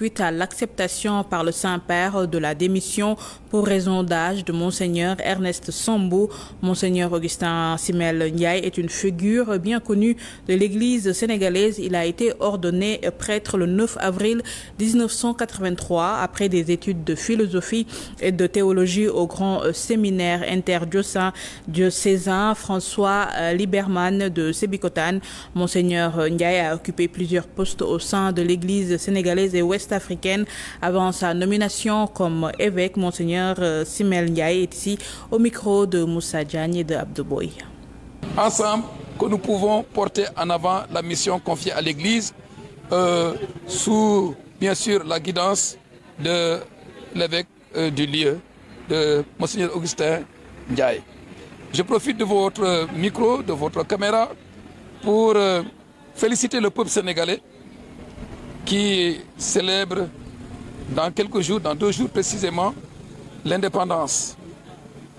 suite à l'acceptation par le Saint-Père de la démission pour raison d'âge de Monseigneur Ernest Sambou. Monseigneur Augustin Simel Ndiaye est une figure bien connue de l'Église sénégalaise. Il a été ordonné prêtre le 9 avril 1983 après des études de philosophie et de théologie au grand séminaire interdiocésain François Liberman de Sébikotane. Monseigneur Ndiaye a occupé plusieurs postes au sein de l'Église sénégalaise et ouest-africaine avant sa nomination comme évêque. Monseigneur Simel Ndiaye est ici au micro de Moussa Diagne et de Abdouboy. Ensemble, que nous pouvons porter en avant la mission confiée à l'Église sous, bien sûr, la guidance de l'évêque du lieu, de Monseigneur Augustin Ndiaye. Je profite de votre micro, de votre caméra, pour féliciter le peuple sénégalais qui célèbre dans quelques jours, dans 2 jours précisément, l'indépendance.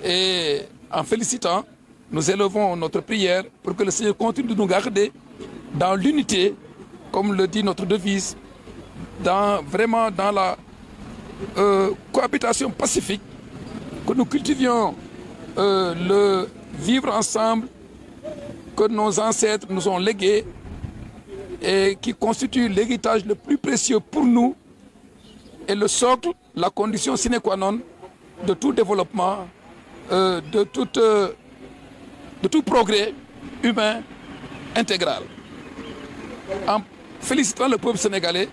Et en félicitant, nous élevons notre prière pour que le Seigneur continue de nous garder dans l'unité, comme le dit notre devise, vraiment dans la cohabitation pacifique, que nous cultivions le vivre ensemble que nos ancêtres nous ont légué et qui constitue l'héritage le plus précieux pour nous et le socle, la condition sine qua non de tout développement, de tout progrès humain intégral. En félicitant le peuple sénégalais,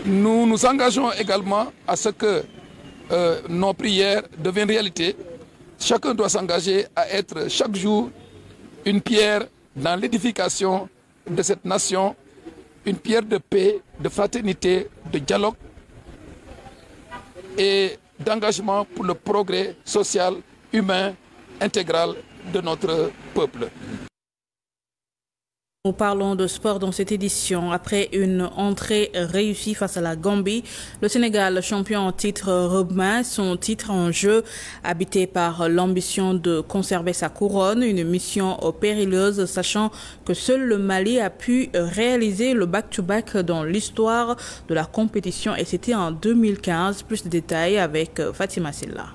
nous nous engageons également à ce que nos prières deviennent réalité. Chacun doit s'engager à être chaque jour une pierre dans l'édification de cette nation, une pierre de paix, de fraternité, de dialogue et d'engagement pour le progrès social, humain, intégral de notre peuple. Nous parlons de sport dans cette édition. Après une entrée réussie face à la Gambie, le Sénégal, champion en titre, remet son titre en jeu, habité par l'ambition de conserver sa couronne, une mission périlleuse, sachant que seul le Mali a pu réaliser le back-to-back dans l'histoire de la compétition et c'était en 2015. Plus de détails avec Fatima Silla.